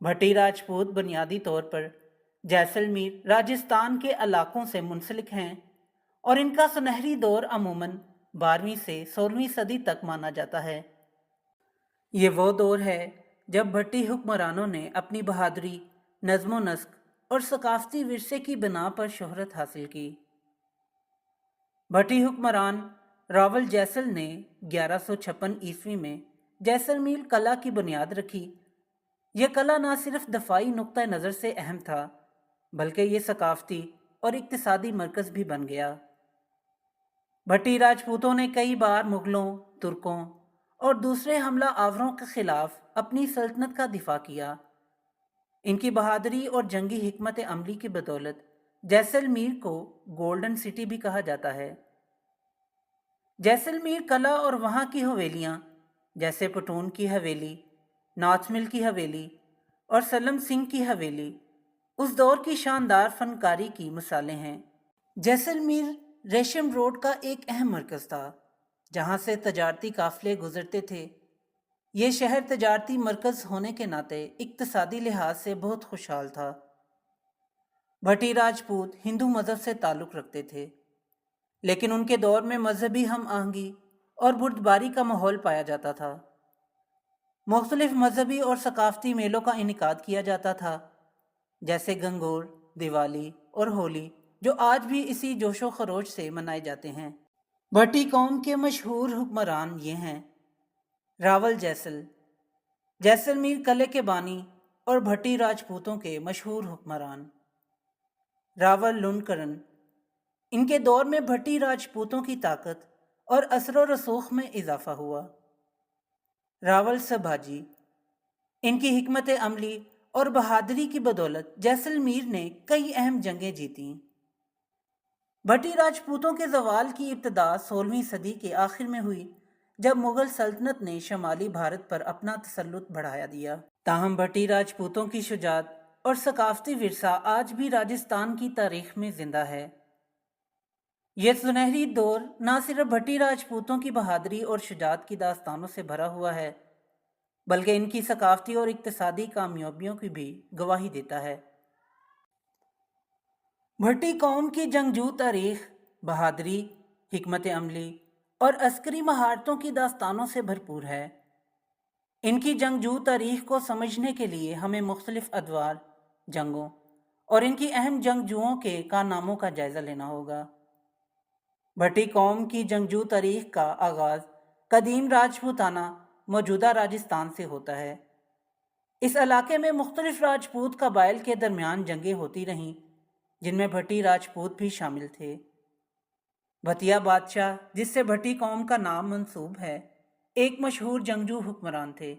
بھٹی راجپوت بنیادی طور پر جیسلمیر راجستھان کے علاقوں سے منسلک ہیں اور ان کا سنہری دور عموماً 12ویں سے 16ویں صدی تک مانا جاتا ہے۔ یہ وہ دور ہے جب بھٹی حکمرانوں نے اپنی بہادری، نظم و نسق اور ثقافتی ورثے کی بنا پر شہرت حاصل کی۔ بھٹی حکمران راول جیسل نے 1156 میں جیسلمیر قلعہ کی بنیاد رکھی۔ یہ قلعہ نہ صرف دفاعی نقطہ نظر سے اہم تھا بلکہ یہ ثقافتی اور اقتصادی مرکز بھی بن گیا۔ بھٹی راجپوتوں نے کئی بار مغلوں، ترکوں اور دوسرے حملہ آوروں کے خلاف اپنی سلطنت کا دفاع کیا۔ ان کی بہادری اور جنگی حکمت عملی کی بدولت جیسلمیر کو گولڈن سٹی بھی کہا جاتا ہے۔ جیسلمیر قلعہ اور وہاں کی حویلیاں جیسے پٹون کی حویلی، ناتھ مل کی حویلی اور سلم سنگھ کی حویلی اس دور کی شاندار فنکاری کی مثالیں ہیں۔ جیسلمیر ریشم روڈ کا ایک اہم مرکز تھا جہاں سے تجارتی قافلے گزرتے تھے۔ یہ شہر تجارتی مرکز ہونے کے ناطے اقتصادی لحاظ سے بہت خوشحال تھا۔ بھٹی راجپوت ہندو مذہب سے تعلق رکھتے تھے لیکن ان کے دور میں مذہبی ہم آہنگی اور بردباری کا ماحول پایا جاتا تھا۔ مختلف مذہبی اور ثقافتی میلوں کا انعقاد کیا جاتا تھا جیسے گنگور، دیوالی اور ہولی، جو آج بھی اسی جوش و خروش سے منائے جاتے ہیں۔ بھٹی قوم کے مشہور حکمران یہ ہیں: راول جیسل، جیسلمیر قلعے کے بانی اور بھٹی راجپوتوں کے مشہور حکمران۔ راول لونکرن، ان کے دور میں بھٹی راجپوتوں کی طاقت اور اثر و رسوخ میں اضافہ ہوا۔ راول سبھاجی، ان کی حکمت عملی اور بہادری کی بدولت جیسلمیر نے کئی اہم جنگیں جیتیں۔ بھٹی راجپوتوں کے زوال کی ابتدا 16ویں صدی کے آخر میں ہوئی جب مغل سلطنت نے شمالی بھارت پر اپنا تسلط بڑھایا دیا۔ تاہم بھٹی راجپوتوں کی شجاعت اور ثقافتی ورثہ آج بھی راجستھان کی تاریخ میں زندہ ہے۔ یہ سنہری دور نہ صرف بھٹی راجپوتوں کی بہادری اور شجاعت کی داستانوں سے بھرا ہوا ہے بلکہ ان کی ثقافتی اور اقتصادی کامیابیوں کی بھی گواہی دیتا ہے۔ بھٹی قوم کی جنگجو تاریخ بہادری، حکمت عملی اور عسکری مہارتوں کی داستانوں سے بھرپور ہے۔ ان کی جنگجو تاریخ کو سمجھنے کے لیے ہمیں مختلف ادوار، جنگوں اور ان کی اہم جنگجوؤں کے کارناموں کا جائزہ لینا ہوگا۔ بھٹی قوم کی جنگجو تاریخ کا آغاز قدیم راجپوتانہ موجودہ راجستھان سے ہوتا ہے۔ اس علاقے میں مختلف راجپوت قبائل کے درمیان جنگیں ہوتی رہیں جن میں بھٹی راجپوت بھی شامل تھے۔ بھتیا بادشاہ، جس سے بھٹی قوم کا نام منسوب ہے، ایک مشہور جنگجو حکمران تھے۔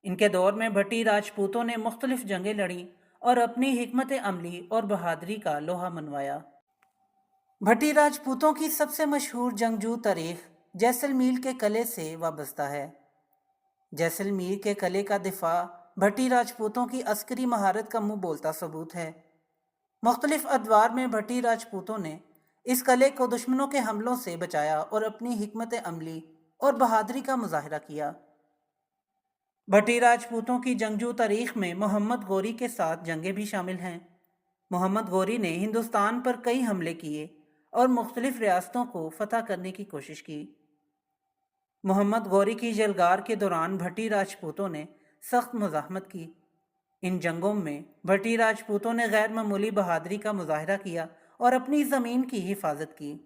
ان کے دور میں بھٹی راجپوتوں نے مختلف جنگیں لڑیں اور اپنی حکمت عملی اور بہادری کا لوہا منوایا۔ بھٹی راجپوتوں کی سب سے مشہور جنگجو تاریخ جیسلمیر کے قلعے سے وابستہ ہے۔ جیسلمیر کے قلعے کا دفاع بھٹی راجپوتوں کی عسکری مہارت کا منہ بولتا ثبوت ہے۔ مختلف ادوار میں بھٹی راجپوتوں نے اس قلعے کو دشمنوں کے حملوں سے بچایا اور اپنی حکمت عملی اور بہادری کا مظاہرہ کیا۔ بھٹی راجپوتوں کی جنگجو تاریخ میں محمد غوری کے ساتھ جنگیں بھی شامل ہیں۔ محمد غوری نے ہندوستان پر کئی حملے کیے اور مختلف ریاستوں کو فتح کرنے کی کوشش کی۔ محمد غوری کی یلغار کے دوران بھٹی راجپوتوں نے سخت مزاحمت کی۔ ان جنگوں میں بھٹی راجپوتوں نے غیر معمولی بہادری کا مظاہرہ کیا اور اپنی زمین کی حفاظت کی۔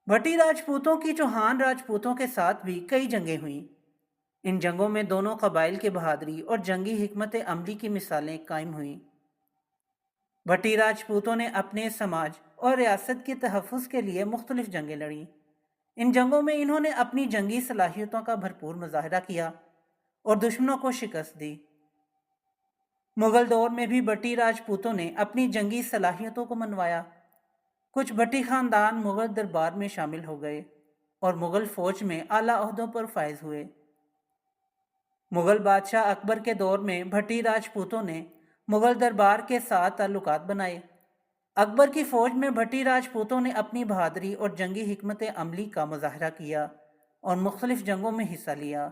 بھٹی راجپوتوں کی چوہان راجپوتوں کے ساتھ بھی کئی جنگیں ہوئیں۔ ان جنگوں میں دونوں قبائل کی بہادری اور جنگی حکمت عملی کی مثالیں قائم ہوئیں۔ بھٹی راجپوتوں نے اپنے سماج اور ریاست کے تحفظ کے لیے مختلف جنگیں لڑیں۔ ان جنگوں میں انہوں نے اپنی جنگی صلاحیتوں کا بھرپور مظاہرہ کیا اور دشمنوں کو شکست دی۔ مغل دور میں بھی بھٹی راجپوتوں نے اپنی جنگی صلاحیتوں کو منوایا۔ کچھ بھٹی خاندان مغل دربار میں شامل ہو گئے اور مغل فوج میں اعلیٰ عہدوں پر فائز ہوئے۔ مغل بادشاہ اکبر کے دور میں بھٹی راجپوتوں نے مغل دربار کے ساتھ تعلقات بنائے۔ اکبر کی فوج میں بھٹی راجپوتوں نے اپنی بہادری اور جنگی حکمت عملی کا مظاہرہ کیا اور مختلف جنگوں میں حصہ لیا۔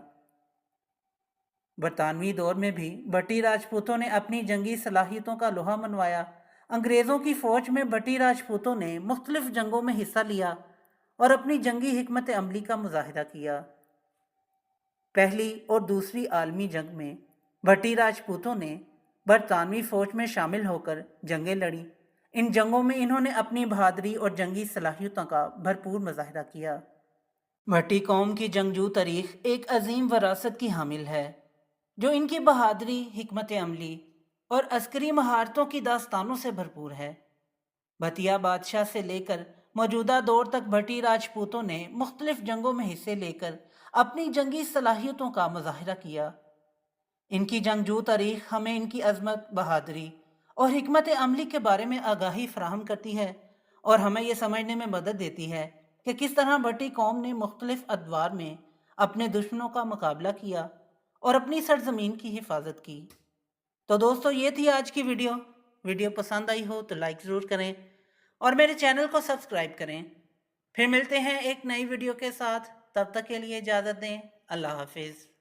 برطانوی دور میں بھی بٹی راجپوتوں نے اپنی جنگی صلاحیتوں کا لوہا منوایا۔ انگریزوں کی فوج میں بٹی راجپوتوں نے مختلف جنگوں میں حصہ لیا اور اپنی جنگی حکمت عملی کا مظاہرہ کیا۔ پہلی اور دوسری عالمی جنگ میں بٹی راجپوتوں نے برطانوی فوج میں شامل ہو کر جنگیں لڑیں۔ ان جنگوں میں انہوں نے اپنی بہادری اور جنگی صلاحیتوں کا بھرپور مظاہرہ کیا۔ بھٹی قوم کی جنگجو تاریخ ایک عظیم وراثت کی حامل ہے جو ان کی بہادری، حکمت عملی اور عسکری مہارتوں کی داستانوں سے بھرپور ہے۔ بھتیا بادشاہ سے لے کر موجودہ دور تک بھٹی راجپوتوں نے مختلف جنگوں میں حصے لے کر اپنی جنگی صلاحیتوں کا مظاہرہ کیا۔ ان کی جنگجو تاریخ ہمیں ان کی عظمت، بہادری اور حکمت عملی کے بارے میں آگاہی فراہم کرتی ہے اور ہمیں یہ سمجھنے میں مدد دیتی ہے کہ کس طرح بھٹی قوم نے مختلف ادوار میں اپنے دشمنوں کا مقابلہ کیا اور اپنی سرزمین کی حفاظت کی۔ تو دوستو، یہ تھی آج کی ویڈیو پسند آئی ہو تو لائک ضرور کریں اور میرے چینل کو سبسکرائب کریں۔ پھر ملتے ہیں ایک نئی ویڈیو کے ساتھ، تب تک کے لیے اجازت دیں۔ اللہ حافظ۔